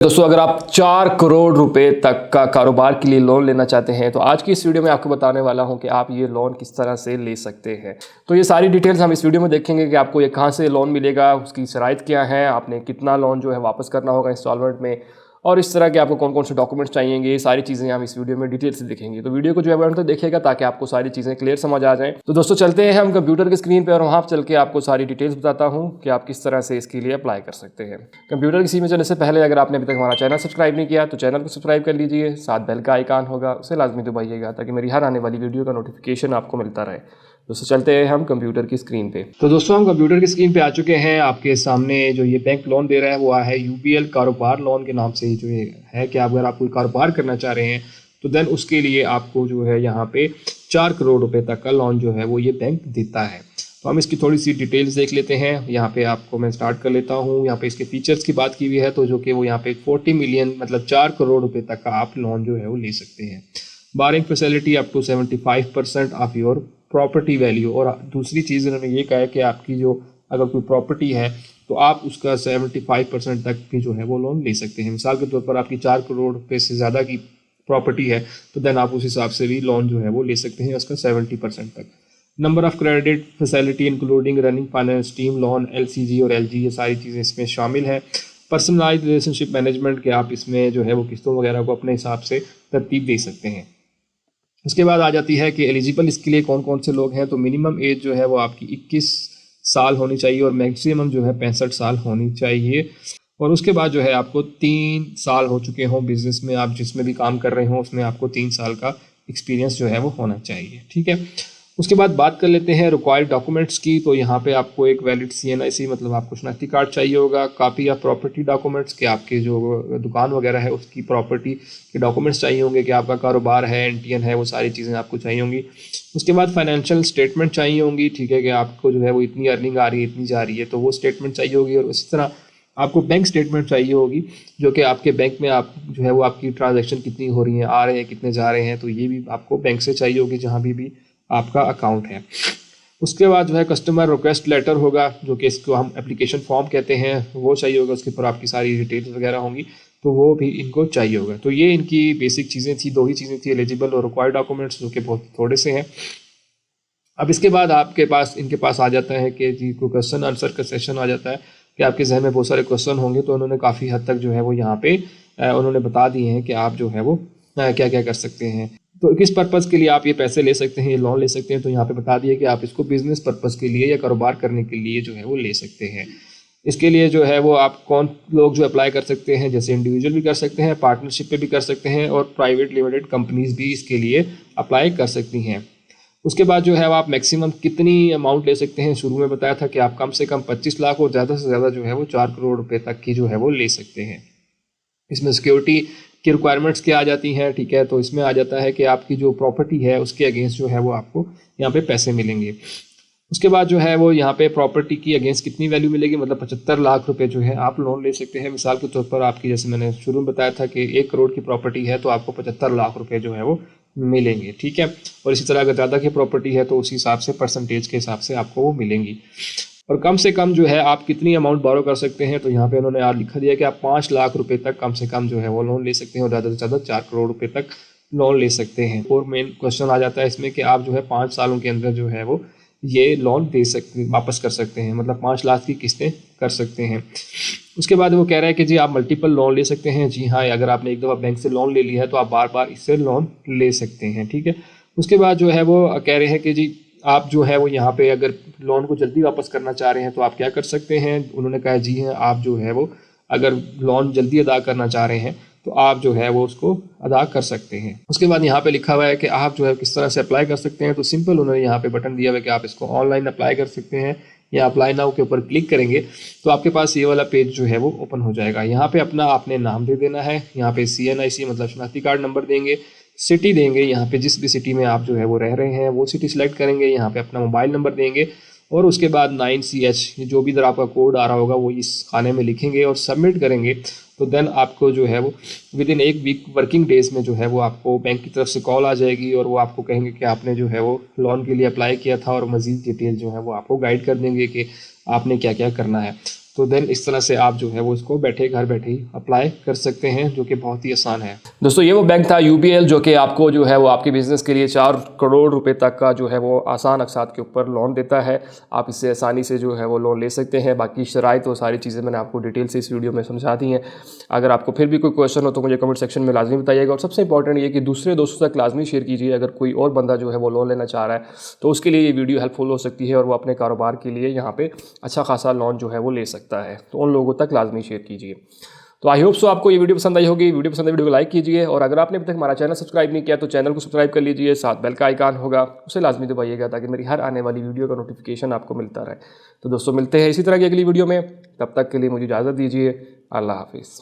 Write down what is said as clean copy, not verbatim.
दोस्तों, अगर आप 4 करोड़ रुपए तक का कारोबार के लिए लोन लेना चाहते हैं तो आज की इस वीडियो में आपको बताने वाला हूं कि आप ये लोन किस तरह से ले सकते हैं। तो ये सारी डिटेल्स हम इस वीडियो में देखेंगे कि आपको ये कहां से लोन मिलेगा, उसकी शराइत क्या है, आपने कितना लोन जो है वापस करना होगा इंस्टॉलमेंट में, और इस तरह के आपको कौन कौन से डॉक्यूमेंट्स चाहिएंगे। ये सारी चीज़ें हम इस वीडियो में डिटेल से देखेंगे। तो वीडियो को जो है अंत तक देखिएगा ताकि आपको सारी चीज़ें क्लियर समझ आ जाएं। तो दोस्तों चलते हैं हम कंप्यूटर की स्क्रीन पे और वहाँ चल के आपको सारी डिटेल्स बताता हूँ कि आप किस तरह से इसके लिए अप्लाई कर सकते हैं। कंप्यूटर की स्क्रीन में चलने से पहले अगर आपने अभी तक हमारा चैनल सब्सक्राइब नहीं किया तो चैनल को सब्सक्राइब कर लीजिए, साथ बेल का आइकान होगा उसे लाजमी दबाइएगा ताकि मेरी हर आने वाली वीडियो का नोटिफिकेशन आपको मिलता रहे। दोस्तों चलते हैं हम कंप्यूटर की स्क्रीन पे। तो दोस्तों हम कंप्यूटर की स्क्रीन पे आ चुके हैं। आपके सामने जो ये बैंक लोन दे रहा है वो है यूबीएल कारोबार लोन के नाम से। जो ये है कि अगर आप कोई कारोबार करना चाह रहे हैं तो देन उसके लिए आपको जो है यहाँ पे 4 करोड़ रुपए तक का लोन जो है वो ये बैंक देता है। तो हम इसकी थोड़ी सी डिटेल्स देख लेते हैं। यहाँ पे आपको मैं स्टार्ट कर लेता हूँ। यहाँ पे इसके फीचर्स की बात की हुई है तो जो कि वो यहाँ पे 40 मिलियन मतलब 4 करोड़ रुपए तक का आप लोन जो है वो ले सकते हैं। Borrowing facility up to 75% of your property value. और दूसरी चीज़ इन्होंने ये कहा है कि आपकी जो अगर कोई प्रॉपर्टी है तो आप उसका 75% तक भी जो है वो लोन ले सकते हैं। मिसाल के तौर पर आपकी 4 करोड़ रुपए से ज़्यादा की प्रॉपर्टी है तो देन आप उस हिसाब से भी लोन जो है वो ले सकते हैं उसका 70% तक। Number of credit facility including running finance, term loan, LCG और एलजी, ये सारी चीज़ें इसमें शामिल है। पर्सनलाइज्ड रिलेशनशिप मैनेजमेंट के आप इसमें जो है वो किस्तों वगैरह को अपने हिसाब से तरतीब दे सकते हैं। उसके बाद आ जाती है कि एलिजिबल इसके लिए कौन कौन से लोग हैं। तो मिनिमम एज जो है वो आपकी 21 साल होनी चाहिए और मैक्सिमम जो है 65 साल होनी चाहिए। और उसके बाद जो है आपको 3 साल हो चुके हों बिजनेस में, आप जिसमें भी काम कर रहे हो उसमें आपको 3 साल का एक्सपीरियंस जो है वो होना चाहिए। ठीक है, उसके बाद बात कर लेते हैं रिक्वायर्ड डॉक्यूमेंट्स की। तो यहाँ पे आपको एक वैलिड CNIC मतलब आपको शनाख्ती कार्ड चाहिए होगा। कापी ऑफ प्रॉपर्टी डॉक्यूमेंट्स के आपके जो दुकान वगैरह है उसकी प्रॉपर्टी के डॉक्यूमेंट्स चाहिए होंगे कि आपका कारोबार है, NTN है, वो सारी चीज़ें आपको चाहिए होंगी। उसके बाद फाइनेंशियल स्टेटमेंट चाहिए होंगी। ठीक है, कि आपको जो है वो इतनी अर्निंग आ रही है, इतनी जा रही है, तो वो स्टेटमेंट चाहिए होगी। और इसी तरह आपको बैंक स्टेटमेंट चाहिए होगी जो कि आपके बैंक में आप जो है वो आपकी ट्रांजैक्शन कितनी हो रही है, आ रहे हैं, कितने जा रहे हैं, तो ये भी आपको बैंक से चाहिए होगी जहाँ भी आपका अकाउंट है। उसके बाद जो है कस्टमर रिक्वेस्ट लेटर होगा जो कि इसको हम एप्लीकेशन फॉर्म कहते हैं, वो चाहिए होगा। उसके ऊपर आपकी सारी डिटेल्स वगैरह होंगी तो वो भी इनको चाहिए होगा। तो ये इनकी बेसिक चीज़ें थी, 2 ही चीज़ें थी, एलिजिबल और रिक्वायर्ड डॉक्यूमेंट्स, जो कि बहुत थोड़े से हैं। अब इसके बाद आपके पास इनके पास आ जाता है कि जी कोई क्वेश्चन आंसर का सेशन आ जाता है कि आपके जहन में बहुत सारे क्वेश्चन होंगे। तो उन्होंने काफ़ी हद तक जो है वो यहाँ पे उन्होंने बता दिए हैं कि आप जो है वो क्या क्या कर सकते हैं, तो किस पर्पज़ के लिए आप ये पैसे ले सकते हैं, ये लोन ले सकते हैं। तो यहाँ पे बता दिया कि आप इसको बिजनेस पर्पज़ के लिए या कारोबार करने के लिए जो है वो ले सकते हैं। इसके लिए जो है वो आप कौन लोग जो अप्लाई कर सकते हैं, जैसे इंडिविजुअल भी कर सकते हैं, पार्टनरशिप पे भी कर सकते हैं और प्राइवेट लिमिटेड कंपनीज भी इसके लिए अप्लाई कर सकती हैं। उसके बाद जो है वो आप मैक्सिमम कितनी अमाउंट ले सकते हैं, शुरू में बताया था कि आप कम से कम 25 लाख और ज़्यादा से ज़्यादा जो है वो 4 करोड़ रुपए तक की जो है वो ले सकते हैं। इसमें सिक्योरिटी की रिक्वायरमेंट्स क्या आ जाती हैं। ठीक है, तो इसमें आ जाता है कि आपकी जो प्रॉपर्टी है उसके अगेंस्ट जो है वो आपको यहाँ पे पैसे मिलेंगे। उसके बाद जो है वो यहाँ पे प्रॉपर्टी की अगेंस्ट कितनी वैल्यू मिलेगी, मतलब 75 लाख रुपए जो है आप लोन ले सकते हैं। मिसाल के तौर पर आपकी, जैसे मैंने शुरू में बताया था कि 1 करोड़ की प्रॉपर्टी है तो आपको 75 लाख रुपए जो है वो मिलेंगे। ठीक है, और इसी तरह अगर ज़्यादा की प्रॉपर्टी है तो उसी हिसाब से परसेंटेज के हिसाब से आपको वो मिलेंगी। और कम से कम जो है आप कितनी अमाउंट बोरो कर सकते हैं, तो यहाँ पे उन्होंने यार लिखा दिया कि आप 5 लाख रुपए तक कम से कम जो है वो लोन ले सकते हैं और ज़्यादा से ज़्यादा 4 करोड़ रुपए तक लोन ले सकते हैं। और मेन क्वेश्चन आ जाता है इसमें कि आप जो है 5 सालों के अंदर जो है वो ये लोन दे सकते, वापस कर सकते हैं, मतलब 5 लाख की किस्तें कर सकते हैं। उसके बाद वो कह रहा है कि जी आप मल्टीपल लोन ले सकते हैं। जी हाँ, अगर आपने एक दफ़ा बैंक से लोन ले लिया है तो आप बार बार इससे लोन ले सकते हैं। ठीक है, उसके बाद जो है वो कह रहे हैं कि जी आप जो है वो यहाँ पे अगर लोन को जल्दी वापस करना चाह रहे हैं तो आप क्या कर सकते हैं। उन्होंने कहा जी हाँ, आप जो है वो अगर लोन जल्दी अदा करना चाह रहे हैं तो आप जो है वो उसको अदा कर सकते हैं। उसके बाद यहाँ पे लिखा हुआ है कि आप जो है किस तरह से अप्लाई कर सकते हैं। तो सिंपल उन्होंने यहाँ पे बटन दिया हुआ है कि आप इसको ऑनलाइन अप्लाई कर सकते हैं, या अप्लाई नाउ के ऊपर क्लिक करेंगे तो आपके पास ये वाला पेज जो है वो ओपन हो जाएगा। यहाँ पे अपना आपने नाम दे देना है, यहाँ पे CNIC मतलब शनाख्ती कार्ड नंबर देंगे, सिटी देंगे, यहाँ पे जिस भी सिटी में आप जो है वो रह रहे हैं वो सिटी सिलेक्ट करेंगे, यहाँ पे अपना मोबाइल नंबर देंगे और उसके बाद 9CH जो भी इधर आपका कोड आ रहा होगा वो इस खाने में लिखेंगे और सबमिट करेंगे। तो देन आपको जो है वो within 1 week working days में जो है वो आपको बैंक की तरफ से कॉल आ जाएगी और वो आपको कहेंगे कि आपने जो है वो लोन के लिए अप्लाई किया था और मज़ीद डिटेल जो है वो आपको गाइड कर देंगे कि आपने क्या क्या करना है। तो देन इस तरह से आप जो है वो इसको घर बैठे ही अप्लाई कर सकते हैं, जो कि बहुत ही आसान है। दोस्तों ये वो बैंक था UBL, जो कि आपको जो है वो आपके बिज़नेस के लिए 4 करोड़ रुपए तक का जो है वो आसान अक़सात के ऊपर लोन देता है। आप इससे आसानी से जो है वो लोन ले सकते हैं। बाकी शराइत और सारी चीज़ें मैंने आपको डिटेल से इस वीडियो में समझा दी हैं। अगर आपको फिर भी कोई क्वेश्चन हो तो मुझे कमेंट सेक्शन में लाजमी बताइएगा। और सबसे इंपॉर्टेंट ये कि दूसरे दोस्तों तक लाजमी शेयर कीजिए। अगर कोई और बंदा जो है वो लोन लेना चाह रहा है तो उसके लिए ये वीडियो हेल्पफुल हो सकती है और वो अपने कारोबार के लिए यहाँ पे अच्छा खासा लोन जो है वो ले सकता है। तो उन लोगों तक लाजमी शेयर कीजिए। तो आई होप सो आपको ये वीडियो पसंद आई होगी। वीडियो पसंद आई वीडियो को लाइक कीजिए, और अगर आपने अभी तक हमारा चैनल सब्सक्राइब नहीं किया तो चैनल को सब्सक्राइब कर लीजिए। साथ बेल का आइकन होगा, उसे लाजमी दबाइएगा ताकि मेरी हर आने वाली वीडियो का नोटिफिकेशन आपको मिलता रहे। तो दोस्तों मिलते हैं इसी तरह की अगली वीडियो में, तब तक के लिए मुझे इजाज़त दीजिए। अल्लाह हाफिज़।